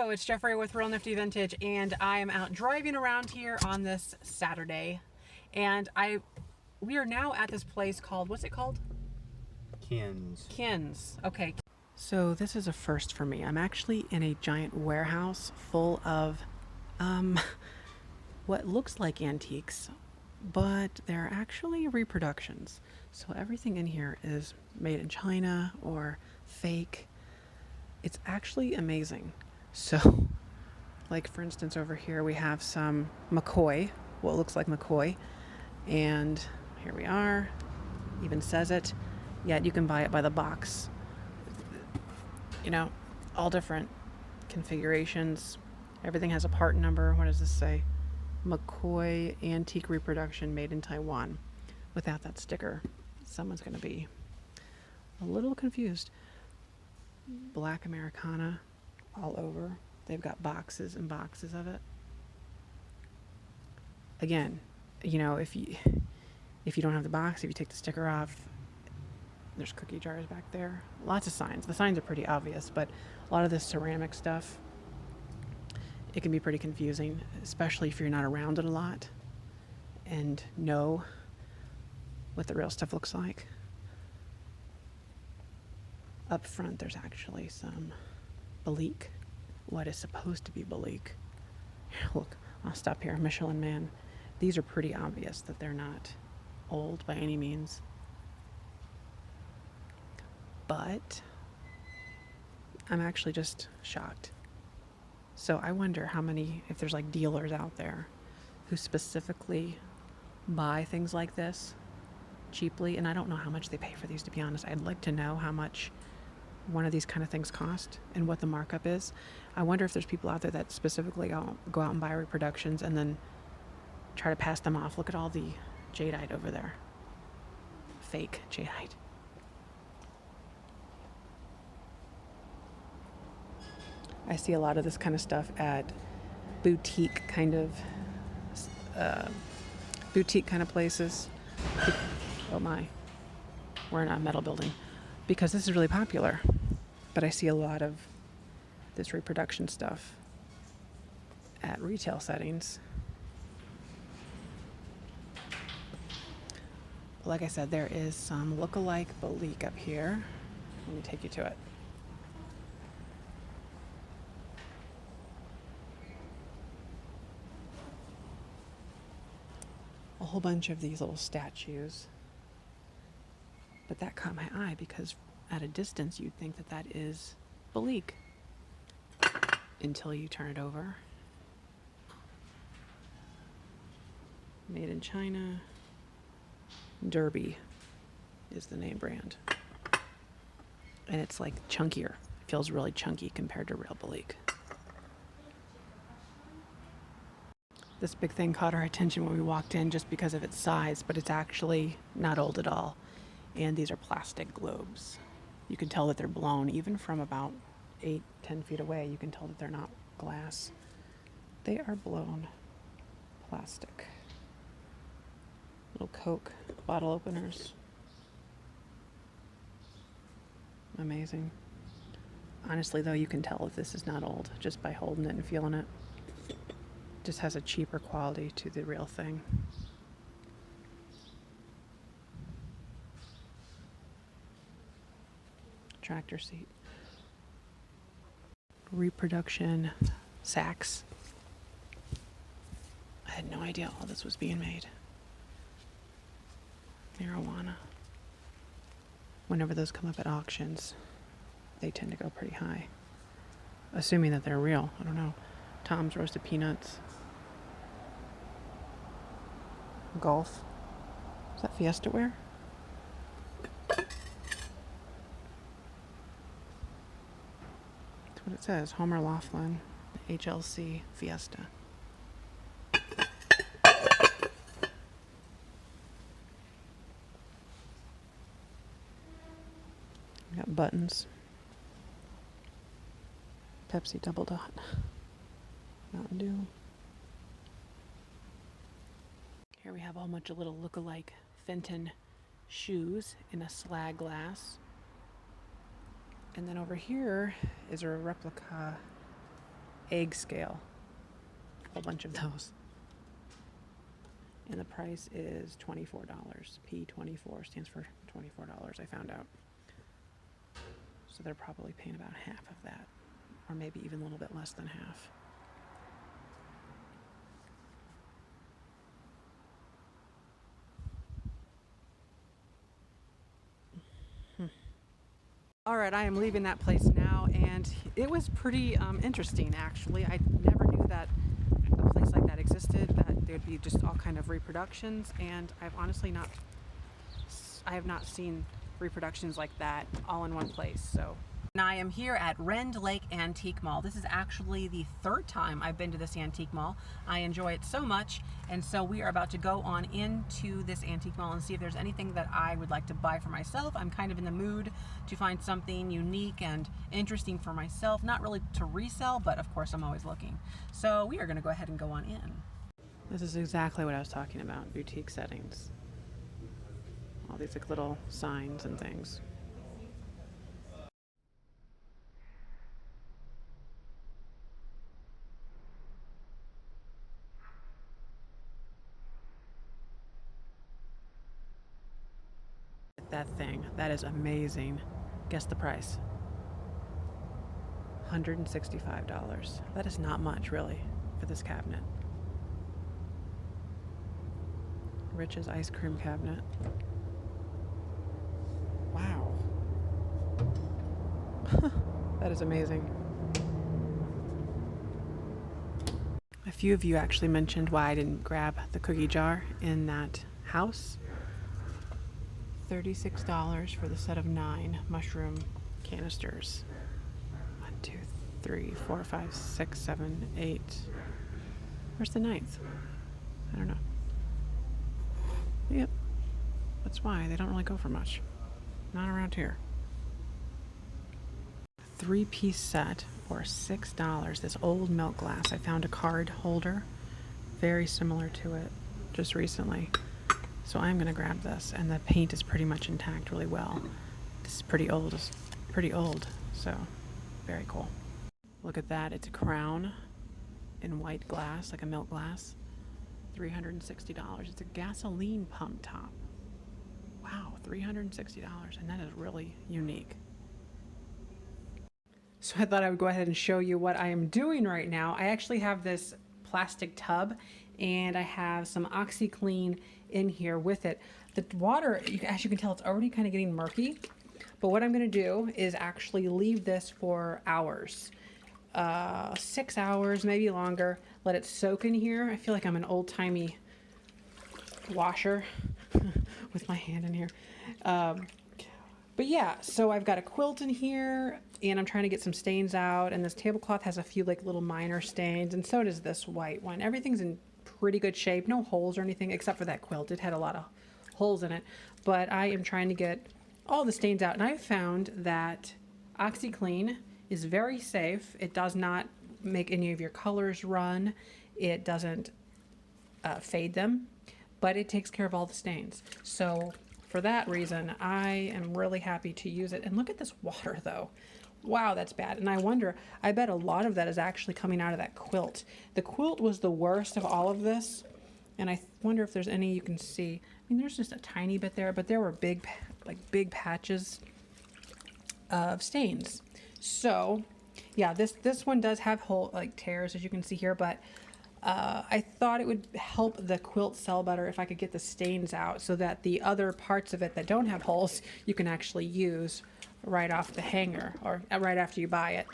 Hello, it's Jeffrey with Real Nifty Vintage, and I am out driving around here on this Saturday, and we are now at this place called, what's it called? Kins. Okay. So this is a first for me. I'm actually in a giant warehouse full of what looks like antiques, but they're actually reproductions. So everything in here is made in China or fake. It's actually amazing. So, like for instance, over here we have some McCoy, what looks like McCoy, and here we are, even says it, yet you can buy it by the box. You know, all different configurations. Everything has a part number. What does this say? McCoy Antique Reproduction made in Taiwan. Without that sticker, someone's going to be a little confused. Black Americana all over. They've got boxes and boxes of it. Again, you know, if you don't have the box, if you take the sticker off, there's cookie jars back there. Lots of signs. The signs are pretty obvious, but a lot of this ceramic stuff, it can be pretty confusing, especially if you're not around it a lot and know what the real stuff looks like. Up front, there's actually some Belique, what is supposed to be Belique. Look, I'll stop here. Michelin Man. These are pretty obvious that they're not old by any means. But I'm actually just shocked. So I wonder how many, if there's like dealers out there who specifically buy things like this cheaply. And I don't know how much they pay for these, to be honest. I'd like to know how much one of these kind of things cost and what the markup is. I wonder if there's people out there that specifically go out and buy reproductions and then try to pass them off. Look at all the jadeite over there. Fake jadeite. I see a lot of this kind of stuff at boutique kind of places. Oh my, we're in a metal building. Because this is really popular. But I see a lot of this reproduction stuff at retail settings. Like I said, there is some lookalike Belique up here. Let me take you to it. A whole bunch of these little statues. But that caught my eye because at a distance you'd think that that is Belique until you turn it over. Made in China. Derby is the name brand. And it's like chunkier. It feels really chunky compared to real Belique. This big thing caught our attention when we walked in just because of its size, but it's actually not old at all. And these are plastic globes. You can tell that they're blown even from about 8-10 feet away. You can tell that they're not glass. They are blown plastic. Little Coke bottle openers. Amazing. Honestly though, you can tell if this is not old just by holding it and feeling it. Just has a cheaper quality to the real thing. Tractor seat. Reproduction sacks. I had no idea all this was being made. Marijuana. Whenever those come up at auctions, they tend to go pretty high. Assuming that they're real. I don't know. Tom's roasted peanuts. Golf. Is that Fiesta ware? That's what it says. Homer Laughlin, HLC Fiesta. Got buttons. Pepsi Double Dot. Mountain Dew. Here we have a whole bunch of little look-alike Fenton shoes in a slag glass. And then over here is a replica egg scale. A whole bunch of those. And the price is $24. P24 stands for $24, I found out. So they're probably paying about half of that, or maybe even a little bit less than half. All right, I am leaving that place now, and it was pretty interesting, actually. I never knew that a place like that existed, that there'd be just all kind of reproductions, and I have not seen reproductions like that all in one place. So, and I am here at Rend Lake Antique Mall. This is actually the third time I've been to this antique mall. I enjoy it so much, and so we are about to go on into this antique mall and see if there's anything that I would like to buy for myself. I'm kind of in the mood to find something unique and interesting for myself, not really to resell, but of course I'm always looking. So we are going to go ahead and go on in. This is exactly what I was talking about, boutique settings. All these like little signs and things. That thing, that is amazing. Guess the price. $165. That is not much, really, for this cabinet. Rich's ice cream cabinet. Wow. That is amazing. A few of you actually mentioned why I didn't grab the cookie jar in that house. $36 for the set of 9 mushroom canisters. 1, 2, 3, 4, 5, 6, 7, 8. Where's the 9th? I don't know. Yep. That's why they don't really go for much. Not around here. 3-piece set for $6. This old milk glass. I found a card holder very similar to it just recently. So I'm gonna grab this, and the paint is pretty much intact really well. This is pretty old, so very cool. Look at that, it's a crown in white glass, like a milk glass. $360. It's a gasoline pump top. Wow, $360, and that is really unique. So I thought I would go ahead and show you what I am doing right now. I actually have this plastic tub, and I have some OxyClean in here with it. The water, as you can tell, it's already kind of getting murky, but what I'm going to do is actually leave this for hours, 6 hours, maybe longer. Let it soak in here. I feel like I'm an old-timey washer with my hand in here. But yeah, so I've got a quilt in here, and I'm trying to get some stains out, and this tablecloth has a few like little minor stains, and so does this white one. Everything's in pretty good shape, no holes or anything except for that quilt. It had a lot of holes in it, but I am trying to get all the stains out, and I found that OxyClean is very safe. It does not make any of your colors run. It doesn't fade them, but it takes care of all the stains. So for that reason, I am really happy to use it. And look at this water though. Wow, that's bad. And I wonder, I bet a lot of that is actually coming out of that quilt. The quilt was the worst of all of this. And I wonder if there's any you can see. I mean, there's just a tiny bit there, but there were big patches of stains. So yeah, this one does have tears, as you can see here, but I thought it would help the quilt sell better if I could get the stains out so that the other parts of it that don't have holes, you can actually use right off the hanger or right after you buy it.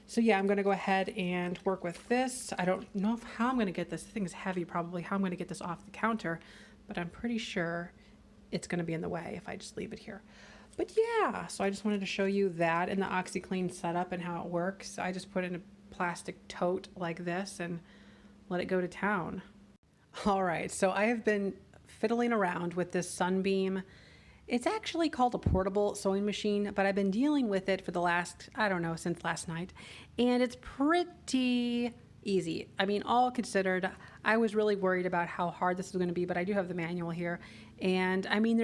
So yeah, I'm going to go ahead and work with this. I don't know how I'm going to get this. This thing is heavy, probably how I'm going to get this off the counter, but I'm pretty sure it's going to be in the way if I just leave it here. But yeah, so I just wanted to show you that and the OxyClean setup and how it works. I just put it in a plastic tote like this and let it go to town. All right, so I have been fiddling around with this Sunbeam. It's actually called a portable sewing machine, but I've been dealing with it for the last, I don't know, since last night, and it's pretty easy. I mean, all considered, I was really worried about how hard this was going to be, but I do have the manual here, and I mean,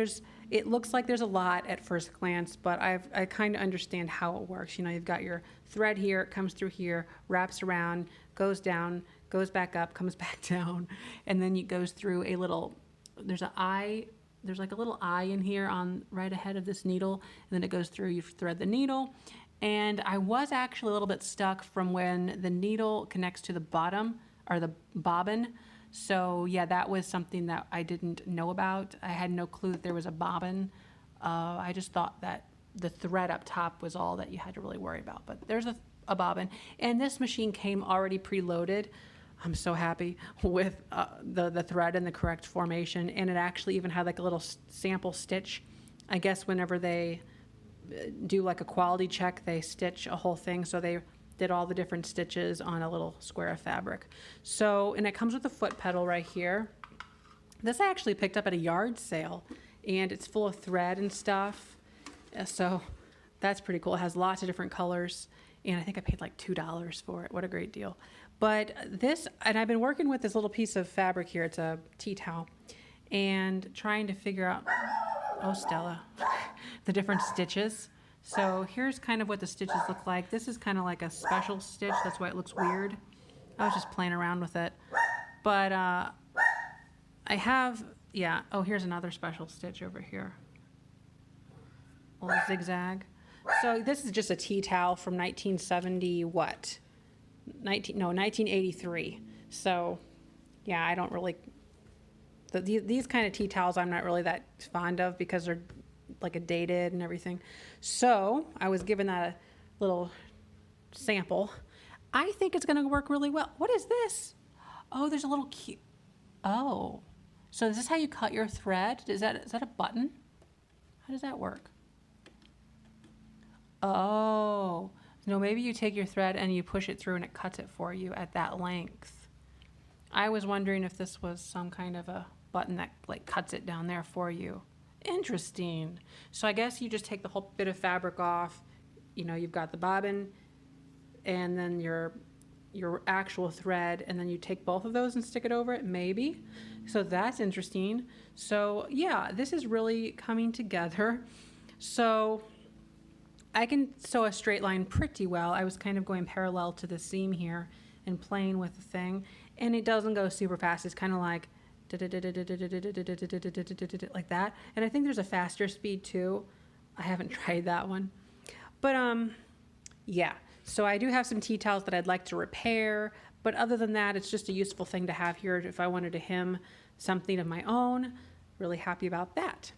it looks like there's a lot at first glance, but I kind of understand how it works. You know, you've got your thread here, it comes through here, wraps around, goes down, goes back up, comes back down, and then it goes through a little, there's like a little eye in here on right ahead of this needle, and then it goes through, you thread the needle. And I was actually a little bit stuck from when the needle connects to the bottom, or the bobbin. So yeah, that was something that I didn't know about. I had no clue that there was a bobbin. I just thought that the thread up top was all that you had to really worry about. But there's a bobbin. And this machine came already preloaded. I'm so happy with the thread in the correct formation. And it actually even had like a little sample stitch. I guess whenever they do like a quality check, they stitch a whole thing. So they did all the different stitches on a little square of fabric. So, and it comes with a foot pedal right here. This I actually picked up at a yard sale, and it's full of thread and stuff. So that's pretty cool. It has lots of different colors, and I think I paid like $2 for it. What a great deal. But this, and I've been working with this little piece of fabric here. It's a tea towel, and trying to figure out, oh Stella, the different stitches. So here's kind of what the stitches look like. This is kind of like a special stitch. That's why it looks weird. I was just playing around with it. But I have, yeah. Oh, here's another special stitch over here. A little zigzag. So this is just a tea towel from 1970, what? 1983. So yeah, I don't really, these kind of tea towels I'm not really that fond of because they're like a dated and everything. So I was given that a little sample. I think it's going to work really well. What is this? Oh, there's a little cute. Oh, so is this how you cut your thread? Is that a button? How does that work? Oh, no, maybe you take your thread and you push it through and it cuts it for you at that length. I was wondering if this was some kind of a button that like cuts it down there for you. Interesting. So I guess you just take the whole bit of fabric off. You know, you've got the bobbin and then your actual thread, and then you take both of those and stick it over it, maybe. So that's interesting. So yeah, this is really coming together. So I can sew a straight line pretty well. I was kind of going parallel to the seam here and playing with the thing, and it doesn't go super fast. It's kind of like like that. And I think there's a faster speed too. I haven't tried that one. But yeah. So I do have some tea towels that I'd like to repair. But other than that, it's just a useful thing to have here if I wanted to hem something of my own. Really happy about that.